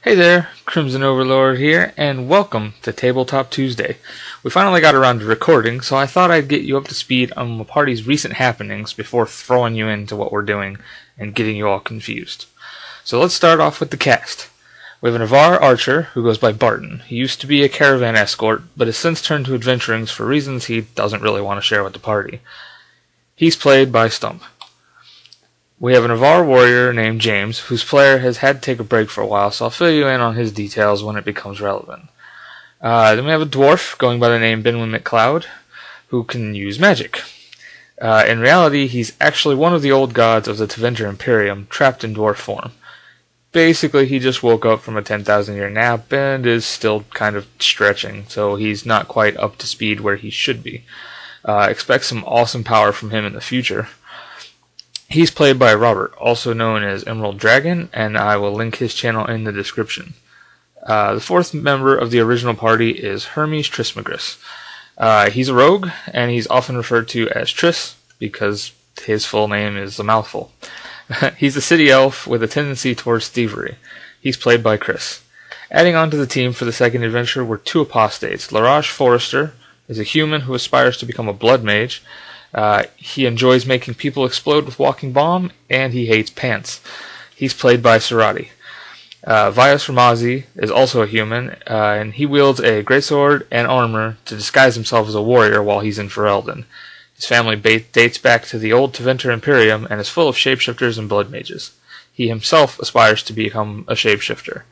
Hey there, CrimsenOverlord here, and welcome to Tabletop Tuesday. We finally got around to recording, so I thought I'd get you up to speed on the party's recent happenings before throwing you into what we're doing and getting you all confused. So let's start off with the cast. We have an Avar archer who goes by Barton. He used to be a caravan escort, but has since turned to adventurings for reasons he doesn't really want to share with the party. He's played by Stump. We have an Avar warrior named James, whose player has had to take a break for a while, so I'll fill you in on his details when it becomes relevant. Then we have a dwarf going by the name Benwin McCloud, who can use magic. In reality, he's actually one of the old gods of the Tenebre Imperium, trapped in dwarf form. Basically, he just woke up from a 10,000-year nap and is still kind of stretching, so he's not quite up to speed where he should be. Expect some awesome power from him in the future. He's played by Robert, also known as Emerald Dragon, and I will link his channel in the description. The fourth member of the original party is Hermes Trismagestis. He's a rogue, and he's often referred to as Tris, because his full name is a mouthful. He's a city elf with a tendency towards thievery. He's played by Chris. Adding on to the team for the second adventure were two apostates. Leraje Forrester is a human who aspires to become a blood mage. He enjoys making people explode with walking bomb, and he hates pants. He's played by Cerrati. Hermes is also a human, and he wields a greatsword and armor to disguise himself as a warrior while he's in Ferelden. His family dates back to the old Tenebre Imperium and is full of shapeshifters and blood mages. He himself aspires to become a shapeshifter.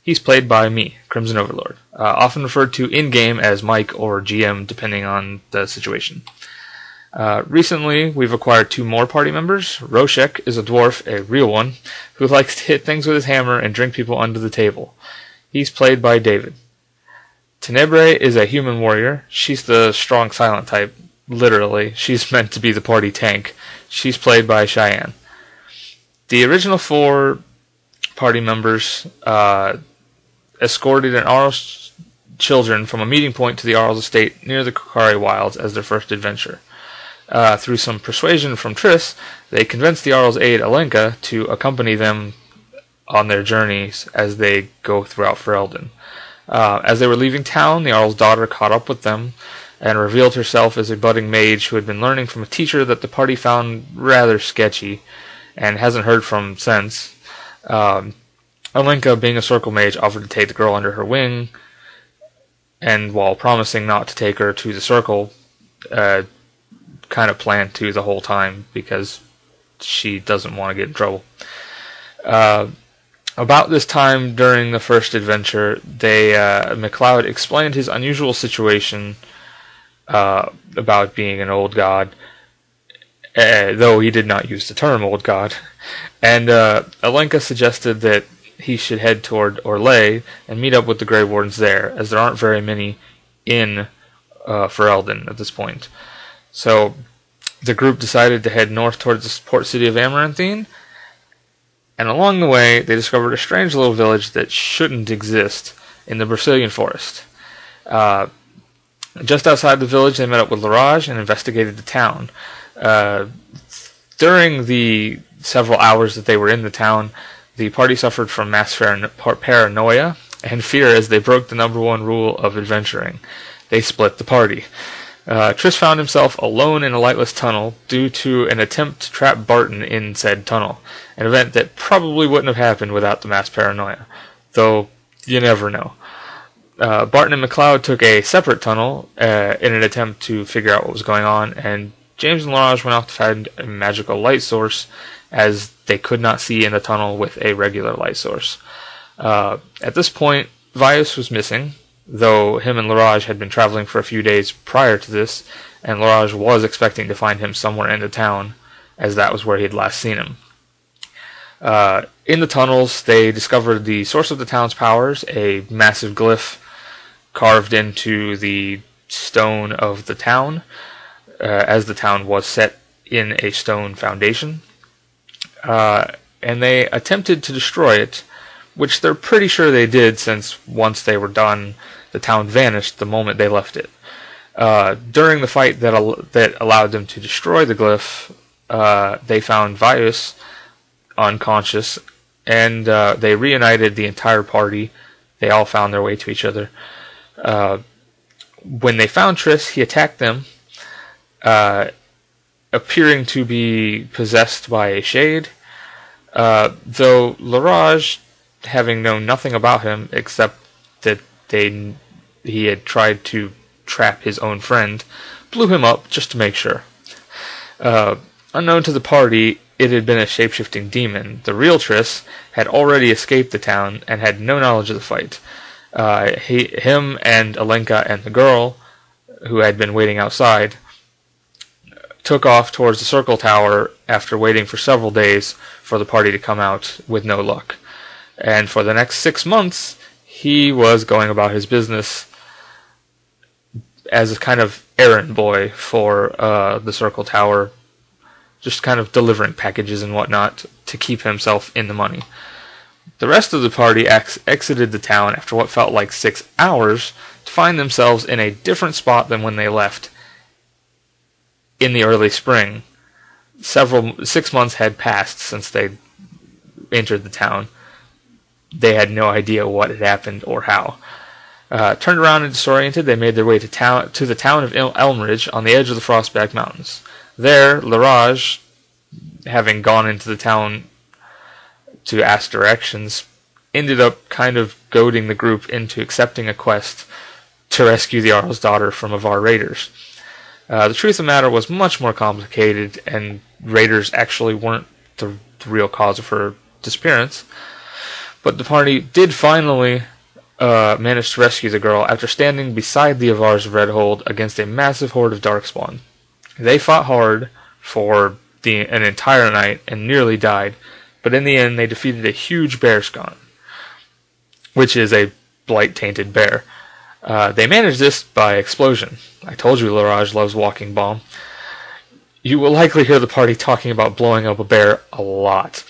He's played by me, CrimsenOverlord, often referred to in-game as Mike or GM depending on the situation. Recently, we've acquired two more party members. Roshek is a dwarf, a real one, who likes to hit things with his hammer and drink people under the table. He's played by David. Tenebre is a human warrior. She's the strong silent type. Literally, she's meant to be the party tank. She's played by Cheyenne. The original four party members escorted an Arl's children from a meeting point to the Arl's estate near the Kokari Wilds as their first adventure. Through some persuasion from Tris, they convinced the Arl's aide Alenka to accompany them on their journeys as they go throughout Ferelden. As they were leaving town, the Arl's daughter caught up with them and revealed herself as a budding mage who had been learning from a teacher that the party found rather sketchy and hasn't heard from since. Alenka, being a circle mage, offered to take the girl under her wing, and while promising not to take her to the circle, kind of planned to the whole time because she doesn't want to get in trouble. About this time during the first adventure, McCloud explained his unusual situation about being an old god, though he did not use the term old god, and Alenka suggested that he should head toward Orlais and meet up with the Grey Wardens there, as there aren't very many in Ferelden at this point. So the group decided to head north towards the port city of Amaranthine, and along the way they discovered a strange little village that shouldn't exist in the Brazilian forest. Just outside the village they met up with Leraje and investigated the town. During the several hours that they were in the town, the party suffered from mass paranoia and fear as they broke the #1 rule of adventuring. They split the party. Tris found himself alone in a lightless tunnel due to an attempt to trap Barton in said tunnel, an event that probably wouldn't have happened without the mass paranoia, though you never know. Barton and McCloud took a separate tunnel in an attempt to figure out what was going on, and James and Leraje went off to find a magical light source, as they could not see in the tunnel with a regular light source. At this point, Vius was missing, though him and Leraje had been traveling for a few days prior to this, and Leraje was expecting to find him somewhere in the town, as that was where he had last seen him. In the tunnels, they discovered the source of the town's powers, a massive glyph carved into the stone of the town, as the town was set in a stone foundation. And they attempted to destroy it, which they're pretty sure they did, since once they were done, the town vanished the moment they left it. During the fight that allowed them to destroy the glyph, they found Vius unconscious and they reunited the entire party. They all found their way to each other. When they found Tris, he attacked them, appearing to be possessed by a shade, though Leraje, having known nothing about him except that he had tried to trap his own friend, blew him up just to make sure. Unknown to the party, it had been a shape-shifting demon. The real Tris had already escaped the town and had no knowledge of the fight. Him and Alenka and the girl, who had been waiting outside, took off towards the circle tower after waiting for several days for the party to come out with no luck. And for the next 6 months, he was going about his business as a kind of errand boy for the circle tower, just kind of delivering packages and whatnot to keep himself in the money. The rest of the party exited the town after what felt like 6 hours to find themselves in a different spot than when they left in the early spring. 6 months had passed since they entered the town. They had no idea what had happened or how. Turned around and disoriented, they made their way to the town of Elmridge on the edge of the Frostback Mountains. There, Leraje, having gone into the town to ask directions, ended up kind of goading the group into accepting a quest to rescue the Jarl's daughter from Avar raiders. The truth of the matter was much more complicated, and raiders actually weren't the real cause of her disappearance. But the party did finally manage to rescue the girl after standing beside the Avar's Redhold against a massive horde of Darkspawn. They fought hard for an entire night and nearly died, but in the end they defeated a huge bear scon, which is a blight-tainted bear. They managed this by explosion. I told you Leraje loves walking bomb. You will likely hear the party talking about blowing up a bear a lot,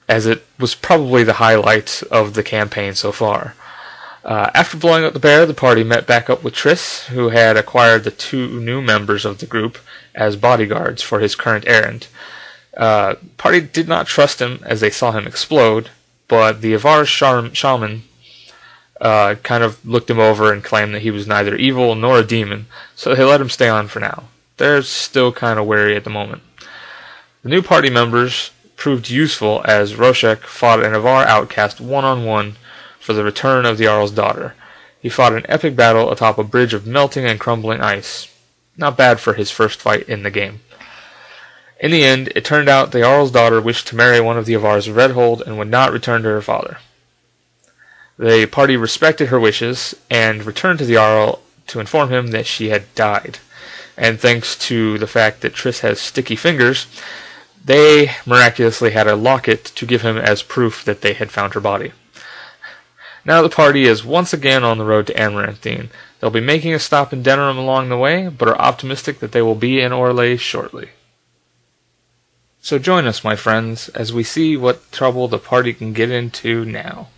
as it was probably the highlight of the campaign so far. After blowing up the bear, the party met back up with Tris, who had acquired the 2 new members of the group as bodyguards for his current errand. Party did not trust him as they saw him explode, but the Avar shaman kind of looked him over and claimed that he was neither evil nor a demon, so they let him stay on for now. They're still kind of wary at the moment. The new party members proved useful as Roshek fought an Avar outcast one-on-one for the return of the Jarl's daughter. He fought an epic battle atop a bridge of melting and crumbling ice. Not bad for his first fight in the game. In the end, it turned out the Jarl's daughter wished to marry one of the Avar's Redhold and would not return to her father. The party respected her wishes and returned to the Jarl to inform him that she had died. And thanks to the fact that Tris has sticky fingers, they miraculously had a locket to give him as proof that they had found her body. Now the party is once again on the road to Amaranthine. They'll be making a stop in Denerim along the way, but are optimistic that they will be in Orlais shortly. So join us, my friends, as we see what trouble the party can get into now.